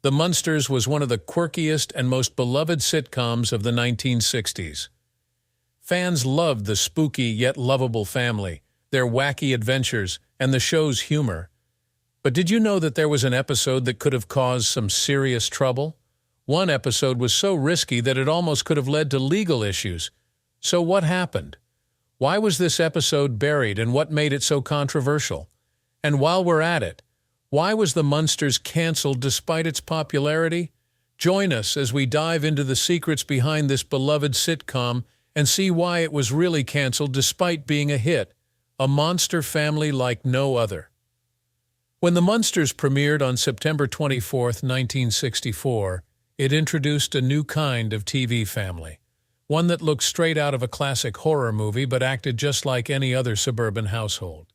The Munsters was one of the quirkiest and most beloved sitcoms of the 1960s. Fans loved the spooky yet lovable family, their wacky adventures, and the show's humor. But did you know that there was an episode that could have caused some serious trouble? One episode was so risky that it almost could have led to legal issues. So what happened? Why was this episode buried, and what made it so controversial? And while we're at it, why was The Munsters canceled despite its popularity? Join us as we dive into the secrets behind this beloved sitcom and see why it was really canceled despite being a hit, a monster family like no other. When The Munsters premiered on September 24, 1964, it introduced a new kind of TV family, one that looked straight out of a classic horror movie but acted just like any other suburban household.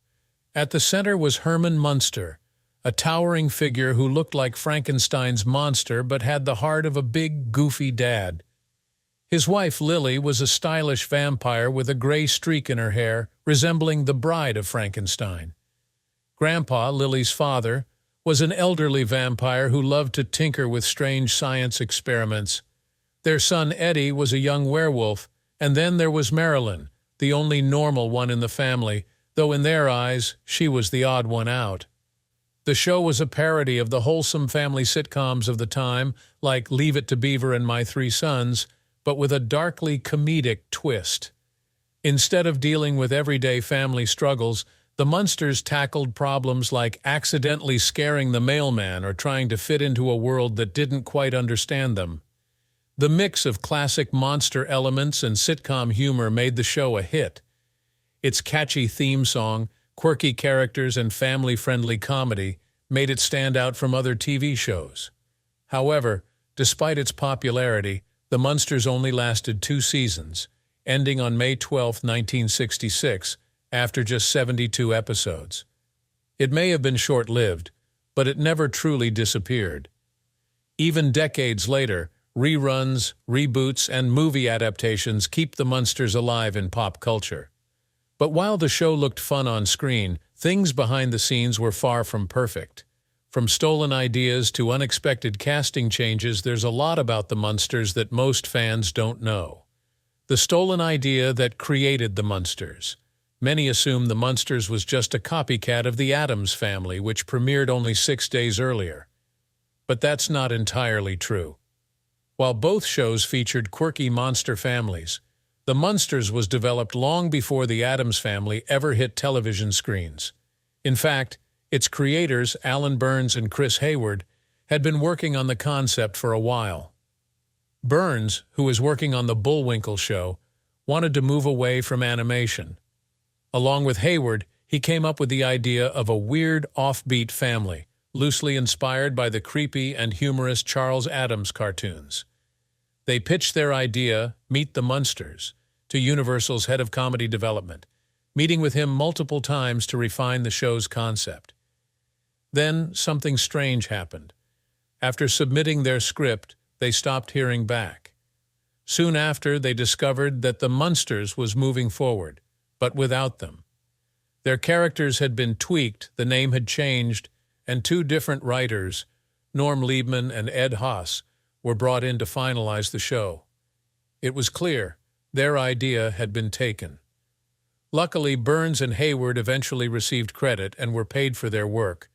At the center was Herman Munster, a towering figure who looked like Frankenstein's monster but had the heart of a big, goofy dad. His wife, Lily, was a stylish vampire with a gray streak in her hair, resembling the bride of Frankenstein. Grandpa, Lily's father, was an elderly vampire who loved to tinker with strange science experiments. Their son, Eddie, was a young werewolf, and then there was Marilyn, the only normal one in the family, though in their eyes, she was the odd one out. The show was a parody of the wholesome family sitcoms of the time, like Leave It to Beaver and My Three Sons, but with a darkly comedic twist. Instead of dealing with everyday family struggles, the Munsters tackled problems like accidentally scaring the mailman or trying to fit into a world that didn't quite understand them. The mix of classic monster elements and sitcom humor made the show a hit. Its catchy theme song, quirky characters, and family-friendly comedy made it stand out from other TV shows. However, despite its popularity, The Munsters only lasted 2 seasons, ending on May 12, 1966, after just 72 episodes. It may have been short-lived, but it never truly disappeared. Even decades later, reruns, reboots, and movie adaptations keep The Munsters alive in pop culture. But while the show looked fun on screen, things behind the scenes were far from perfect. From stolen ideas to unexpected casting changes, there's a lot about The Munsters that most fans don't know. The stolen idea that created The Munsters. Many assume The Munsters was just a copycat of The Addams Family, which premiered only 6 days earlier. But that's not entirely true. While both shows featured quirky monster families, The Munsters was developed long before The Addams Family ever hit television screens. In fact, its creators, Alan Burns and Chris Hayward, had been working on the concept for a while. Burns, who was working on The Bullwinkle Show, wanted to move away from animation. Along with Hayward, he came up with the idea of a weird, offbeat family, loosely inspired by the creepy and humorous Charles Addams cartoons. They pitched their idea, Meet the Munsters, to Universal's head of comedy development, meeting with him multiple times to refine the show's concept. Then something strange happened. After submitting their script, they stopped hearing back. Soon after, they discovered that The Munsters was moving forward, but without them. Their characters had been tweaked, the name had changed, and 2 different writers, Norm Liebman and Ed Haas, were brought in to finalize the show. It was clear their idea had been taken. Luckily, Burns and Hayward eventually received credit and were paid for their work,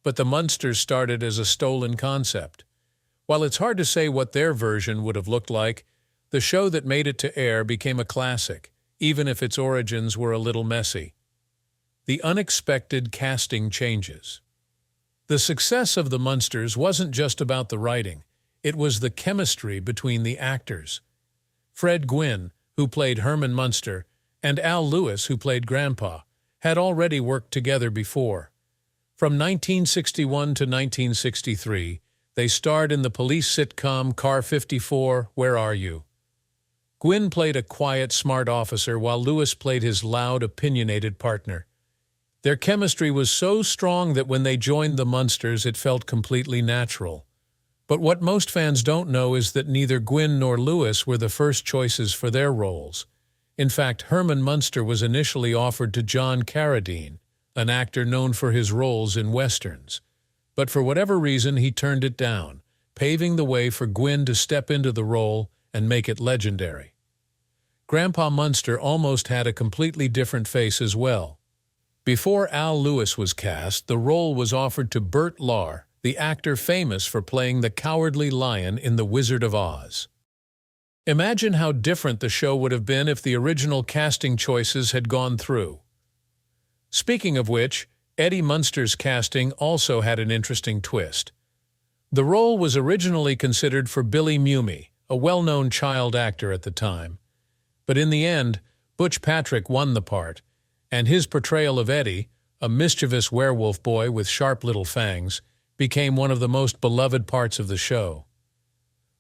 but The Munsters started as a stolen concept. While it's hard to say what their version would have looked like, the show that made it to air became a classic, even if its origins were a little messy. The unexpected casting changes. The success of The Munsters wasn't just about the writing, it was the chemistry between the actors. Fred Gwynne, who played Herman Munster, and Al Lewis, who played Grandpa, had already worked together before. From 1961 to 1963, they starred in the police sitcom Car 54, Where Are You? Gwynne played a quiet, smart officer, while Lewis played his loud, opinionated partner. Their chemistry was so strong that when they joined The Munsters, it felt completely natural. But what most fans don't know is that neither Gwynne nor Lewis were the first choices for their roles. In fact, Herman Munster was initially offered to John Carradine, an actor known for his roles in westerns. But for whatever reason, he turned it down, paving the way for Gwyn to step into the role and make it legendary. Grandpa Munster almost had a completely different face as well. Before Al Lewis was cast, the role was offered to Burt Lahr, the actor famous for playing the Cowardly Lion in The Wizard of Oz. Imagine how different the show would have been if the original casting choices had gone through. Speaking of which, Eddie Munster's casting also had an interesting twist. The role was originally considered for Billy Mumy, a well-known child actor at the time. But in the end, Butch Patrick won the part, and his portrayal of Eddie, a mischievous werewolf boy with sharp little fangs, became one of the most beloved parts of the show.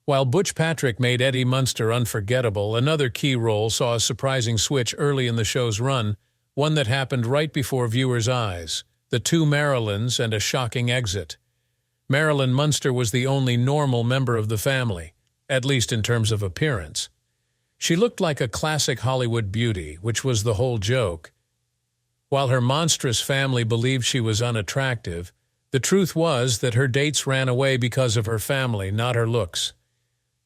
While Butch Patrick made Eddie Munster unforgettable, another key role saw a surprising switch early in the show's run, one that happened right before viewers' eyes, the two Marilyns and a shocking exit. Marilyn Munster was the only normal member of the family, at least in terms of appearance. She looked like a classic Hollywood beauty, which was the whole joke. While her monstrous family believed she was unattractive, the truth was that her dates ran away because of her family, not her looks.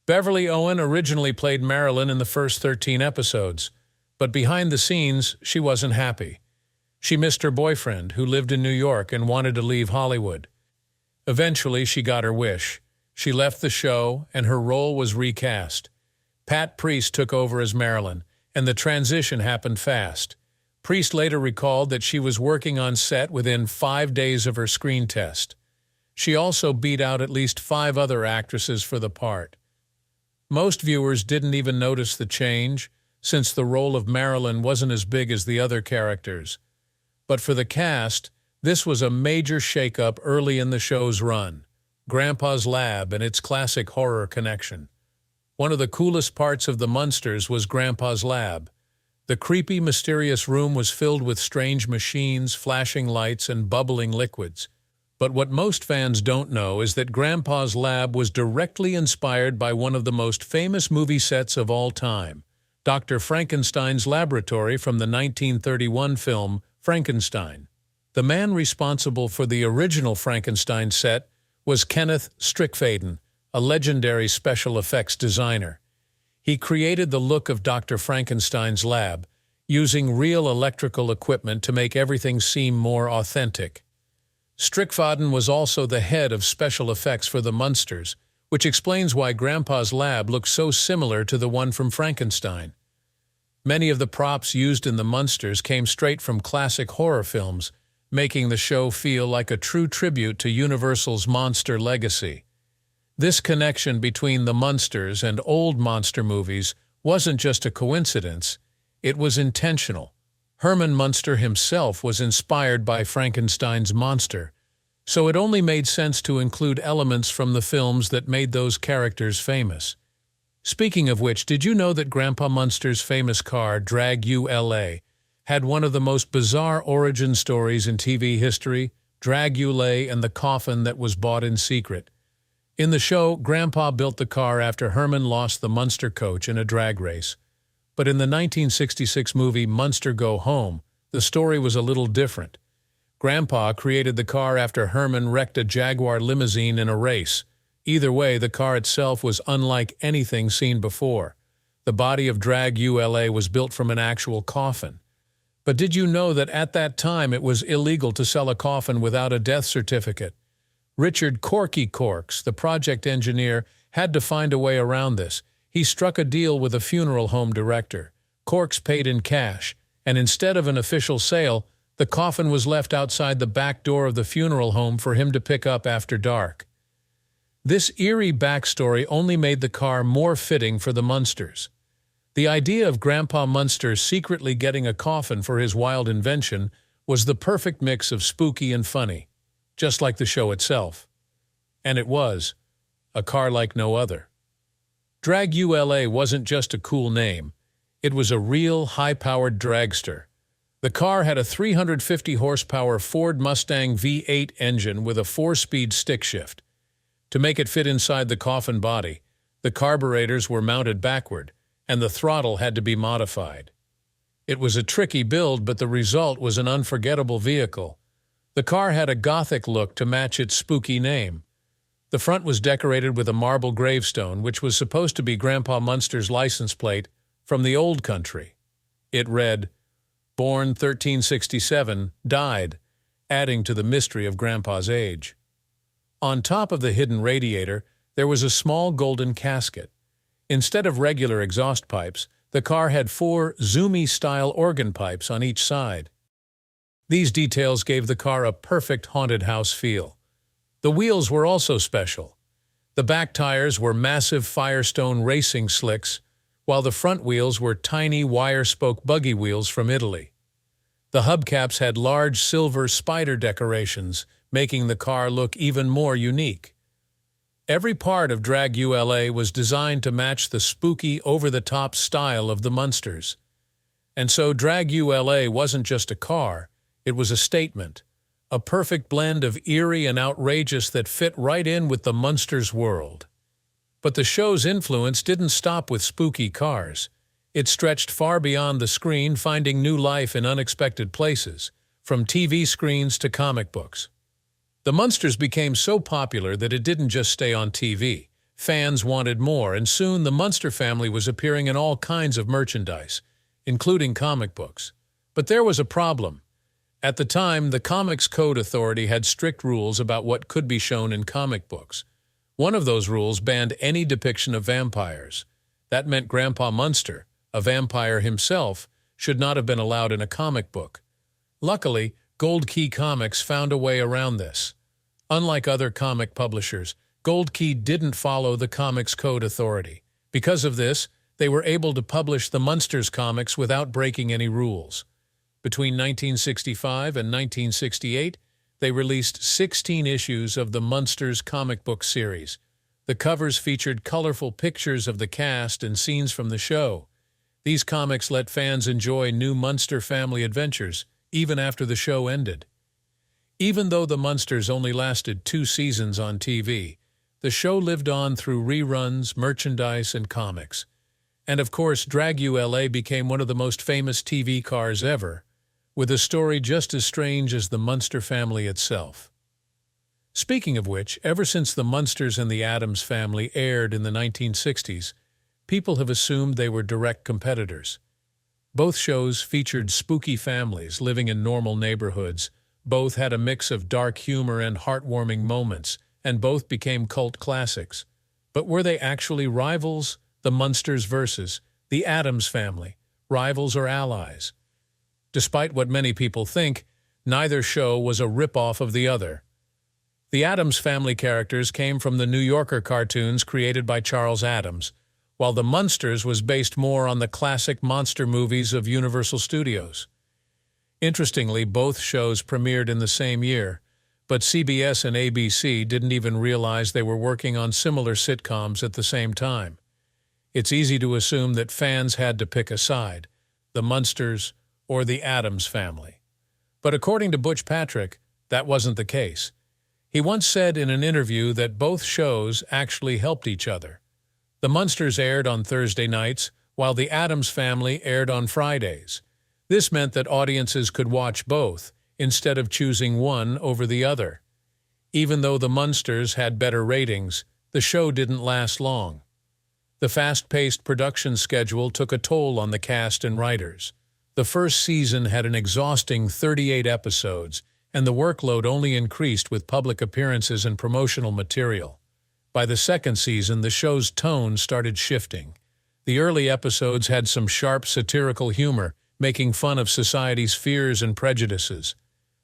Beverly Owen originally played Marilyn in the first 13 episodes, but behind the scenes, she wasn't happy. She missed her boyfriend, who lived in New York and wanted to leave Hollywood. Eventually, she got her wish. She left the show, and her role was recast. Pat Priest took over as Marilyn, and the transition happened fast. Priest later recalled that she was working on set within 5 days of her screen test. She also beat out at least 5 other actresses for the part. Most viewers didn't even notice the change, since the role of Marilyn wasn't as big as the other characters. But for the cast, this was a major shakeup early in the show's run. Grandpa's Lab and its classic horror connection. One of the coolest parts of the Munsters was Grandpa's Lab. The creepy, mysterious room was filled with strange machines, flashing lights, and bubbling liquids. But what most fans don't know is that Grandpa's Lab was directly inspired by one of the most famous movie sets of all time, Dr. Frankenstein's laboratory from the 1931 film Frankenstein. The man responsible for the original Frankenstein set was Kenneth Strickfaden, a legendary special effects designer. He created the look of Dr. Frankenstein's lab, using real electrical equipment to make everything seem more authentic. Strickfaden was also the head of special effects for the Munsters, which explains why Grandpa's lab looks so similar to the one from Frankenstein. Many of the props used in the Munsters came straight from classic horror films, making the show feel like a true tribute to Universal's monster legacy. This connection between the Munsters and old monster movies wasn't just a coincidence, it was intentional. Herman Munster himself was inspired by Frankenstein's monster, so it only made sense to include elements from the films that made those characters famous. Speaking of which, did you know that Grandpa Munster's famous car, Drag-U-L-A, had one of the most bizarre origin stories in TV history, Drag-U-Lay and the coffin that was bought in secret? In the show, Grandpa built the car after Herman lost the Munster coach in a drag race. But in the 1966 movie Munster Go Home, the story was a little different. Grandpa created the car after Herman wrecked a Jaguar limousine in a race. Either way, the car itself was unlike anything seen before. The body of Drag-U-L-A was built from an actual coffin. But did you know that at that time it was illegal to sell a coffin without a death certificate? Richard Corky Corks, the project engineer, had to find a way around this. He struck a deal with a funeral home director. Corks paid in cash, and instead of an official sale, the coffin was left outside the back door of the funeral home for him to pick up after dark. This eerie backstory only made the car more fitting for the Munsters. The idea of Grandpa Munster secretly getting a coffin for his wild invention was the perfect mix of spooky and funny, just like the show itself. And it was. A car like no other. Drag-U-L-A wasn't just a cool name. It was a real, high-powered dragster. The car had a 350-horsepower Ford Mustang V8 engine with a 4-speed stick shift. To make it fit inside the coffin body, the carburetors were mounted backward, and the throttle had to be modified. It was a tricky build, but the result was an unforgettable vehicle. The car had a gothic look to match its spooky name. The front was decorated with a marble gravestone, which was supposed to be Grandpa Munster's license plate from the old country. It read, "Born 1367, died," adding to the mystery of Grandpa's age. On top of the hidden radiator, there was a small golden casket. Instead of regular exhaust pipes, the car had 4 Zoomy-style organ pipes on each side. These details gave the car a perfect haunted house feel. The wheels were also special. The back tires were massive Firestone racing slicks, while the front wheels were tiny wire-spoke buggy wheels from Italy. The hubcaps had large silver spider decorations, making the car look even more unique. Every part of Drag ULA was designed to match the spooky, over-the-top style of the Munsters. And so Drag ULA wasn't just a car, it was a statement, a perfect blend of eerie and outrageous that fit right in with the Munsters world. But the show's influence didn't stop with spooky cars. It stretched far beyond the screen, finding new life in unexpected places, from TV screens to comic books. The Munsters became so popular that it didn't just stay on TV. Fans wanted more, and soon the Munster family was appearing in all kinds of merchandise, including comic books. But there was a problem. At the time, the Comics Code Authority had strict rules about what could be shown in comic books. One of those rules banned any depiction of vampires. That meant Grandpa Munster, a vampire himself, should not have been allowed in a comic book. Luckily, Gold Key Comics found a way around this. Unlike other comic publishers, Gold Key didn't follow the Comics Code Authority. Because of this, they were able to publish the Munsters comics without breaking any rules. Between 1965 and 1968, they released 16 issues of the Munsters comic book series. The covers featured colorful pictures of the cast and scenes from the show. These comics let fans enjoy new Munster family adventures, even after the show ended. Even though the Munsters only lasted 2 seasons on TV, the show lived on through reruns, merchandise, and comics. And of course, Drag ULA became one of the most famous TV cars ever, with a story just as strange as the Munster family itself. Speaking of which, ever since the Munsters and the Addams Family aired in the 1960s, people have assumed they were direct competitors. Both shows featured spooky families living in normal neighborhoods. Both had a mix of dark humor and heartwarming moments, and both became cult classics. But were they actually rivals? The Munsters versus the Addams Family, rivals or allies? Despite what many people think, neither show was a rip-off of the other. The Addams Family characters came from the New Yorker cartoons created by Charles Addams, while the Munsters was based more on the classic monster movies of Universal Studios. Interestingly, both shows premiered in the same year, but CBS and ABC didn't even realize they were working on similar sitcoms at the same time. It's easy to assume that fans had to pick a side, the Munsters or the Addams Family. But according to Butch Patrick, that wasn't the case. He once said in an interview that both shows actually helped each other. The Munsters aired on Thursday nights, while the Addams Family aired on Fridays. This meant that audiences could watch both, instead of choosing one over the other. Even though the Munsters had better ratings, the show didn't last long. The fast-paced production schedule took a toll on the cast and writers. The first season had an exhausting 38 episodes, and the workload only increased with public appearances and promotional material. By the second season, the show's tone started shifting. The early episodes had some sharp satirical humor, making fun of society's fears and prejudices.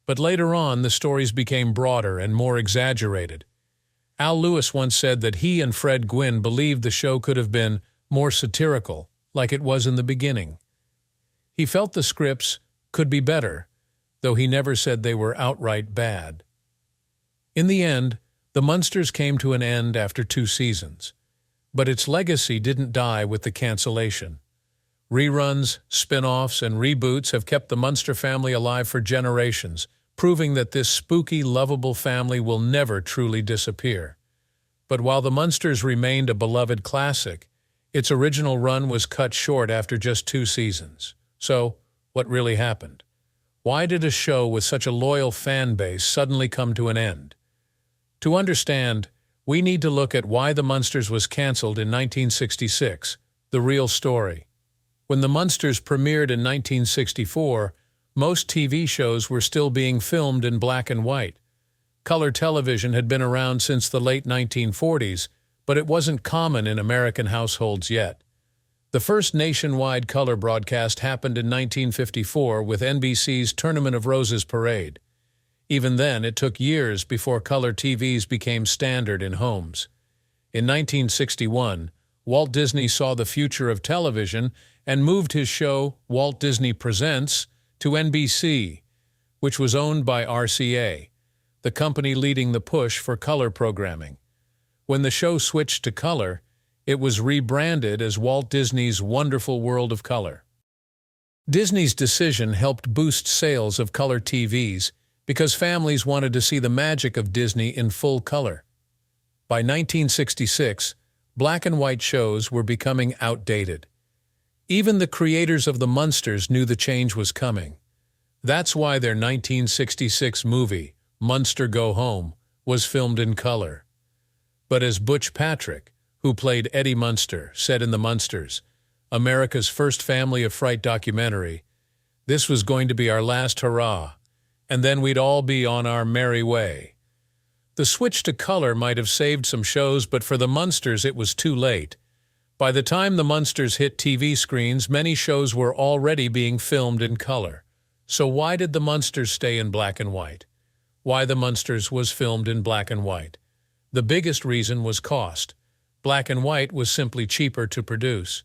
But later on, the stories became broader and more exaggerated. Al Lewis once said that he and Fred Gwynne believed the show could have been more satirical, like it was in the beginning. He felt the scripts could be better, though he never said they were outright bad. In the end, the Munsters came to an end after 2 seasons, but its legacy didn't die with the cancellation. Reruns, spin-offs, and reboots have kept the Munster family alive for generations, proving that this spooky, lovable family will never truly disappear. But while the Munsters remained a beloved classic, its original run was cut short after just 2 seasons. So, what really happened? Why did a show with such a loyal fan base suddenly come to an end? To understand, we need to look at why The Munsters was canceled in 1966, the real story. When The Munsters premiered in 1964, most TV shows were still being filmed in black and white. Color television had been around since the late 1940s, but it wasn't common in American households yet. The first nationwide color broadcast happened in 1954 with NBC's Tournament of Roses parade. Even then, it took years before color TVs became standard in homes. In 1961, Walt Disney saw the future of television and moved his show, Walt Disney Presents, to NBC, which was owned by RCA, the company leading the push for color programming. When the show switched to color, it was rebranded as Walt Disney's Wonderful World of Color. Disney's decision helped boost sales of color TVs because families wanted to see the magic of Disney in full color. By 1966, black and white shows were becoming outdated. Even the creators of The Munsters knew the change was coming. That's why their 1966 movie, Munster Go Home, was filmed in color. But as Butch Patrick, who played Eddie Munster, said in The Munsters, America's first family of fright documentary, this was going to be our last hurrah, and then we'd all be on our merry way. The switch to color might have saved some shows, but for The Munsters it was too late. By the time The Munsters hit TV screens, many shows were already being filmed in color. So why did The Munsters stay in black and white? Why The Munsters was filmed in black and white? The biggest reason was cost. Black and white was simply cheaper to produce.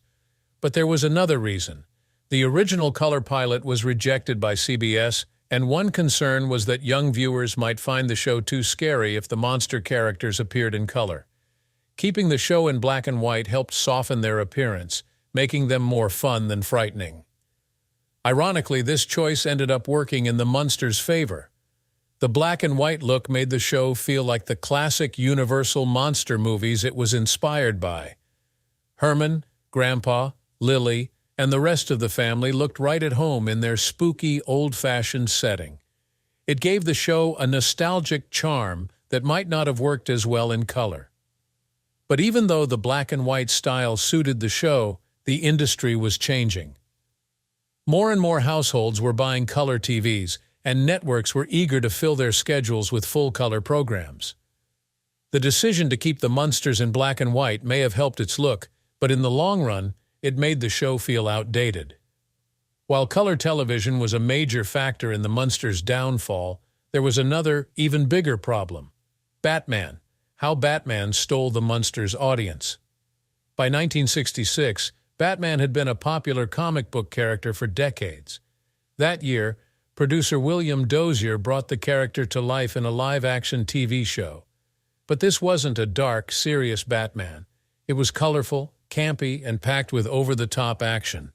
But there was another reason. The original color pilot was rejected by CBS, and one concern was that young viewers might find the show too scary if the monster characters appeared in color. Keeping the show in black and white helped soften their appearance, making them more fun than frightening. Ironically, this choice ended up working in the Munsters' favor. The black and white look made the show feel like the classic Universal monster movies it was inspired by. Herman, Grandpa, Lily, and the rest of the family looked right at home in their spooky, old-fashioned setting. It gave the show a nostalgic charm that might not have worked as well in color. But even though the black and white style suited the show, the industry was changing. More and more households were buying color TVs, and networks were eager to fill their schedules with full-color programs. The decision to keep the Munsters in black and white may have helped its look, but in the long run, it made the show feel outdated. While color television was a major factor in the Munsters' downfall, there was another, even bigger problem. Batman. How Batman stole the Munsters' audience. By 1966, Batman had been a popular comic book character for decades. That year, producer William Dozier brought the character to life in a live-action TV show. But this wasn't a dark, serious Batman. It was colorful, campy, and packed with over-the-top action.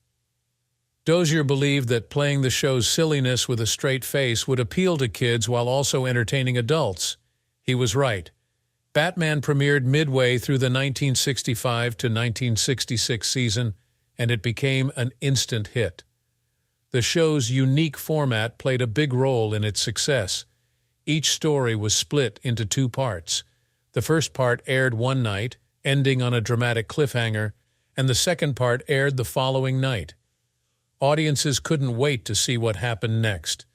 Dozier believed that playing the show's silliness with a straight face would appeal to kids while also entertaining adults. He was right. Batman premiered midway through the 1965 to 1966 season, and it became an instant hit. The show's unique format played a big role in its success. Each story was split into two parts. The first part aired one night, ending on a dramatic cliffhanger, and the second part aired the following night. Audiences couldn't wait to see what happened next,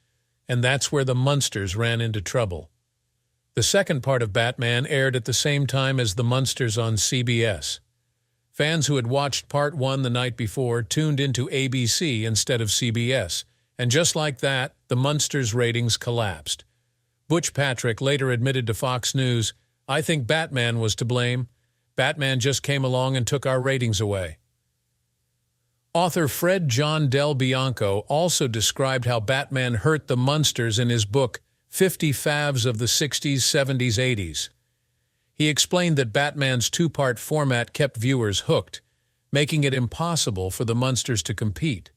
and that's where the Munsters ran into trouble. The second part of Batman aired at the same time as The Munsters on CBS. Fans who had watched Part 1 the night before tuned into ABC instead of CBS, and just like that, The Munsters' ratings collapsed. Butch Patrick later admitted to Fox News, "I think Batman was to blame. Batman just came along and took our ratings away." Author Fred John Del Bianco also described how Batman hurt the Munsters in his book 50 Faves of the 60s, 70s, 80s. He explained that Batman's two-part format kept viewers hooked, making it impossible for the Munsters to compete.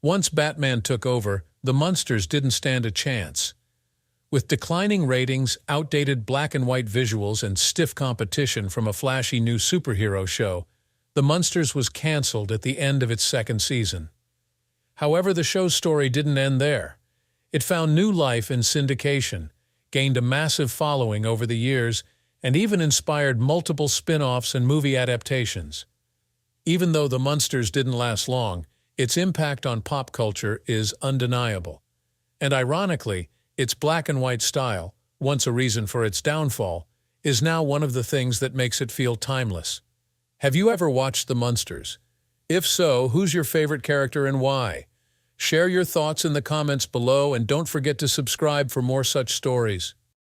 Once Batman took over, the Munsters didn't stand a chance. With declining ratings, outdated black and white visuals, and stiff competition from a flashy new superhero show, The Munsters was canceled at the end of its second season. However, the show's story didn't end there. It found new life in syndication, gained a massive following over the years, and even inspired multiple spin-offs and movie adaptations. Even though the Munsters didn't last long, its impact on pop culture is undeniable. And ironically, its black and white style, once a reason for its downfall, is now one of the things that makes it feel timeless. Have you ever watched the Munsters? If so, who's your favorite character and why? Share your thoughts in the comments below and don't forget to subscribe for more such stories.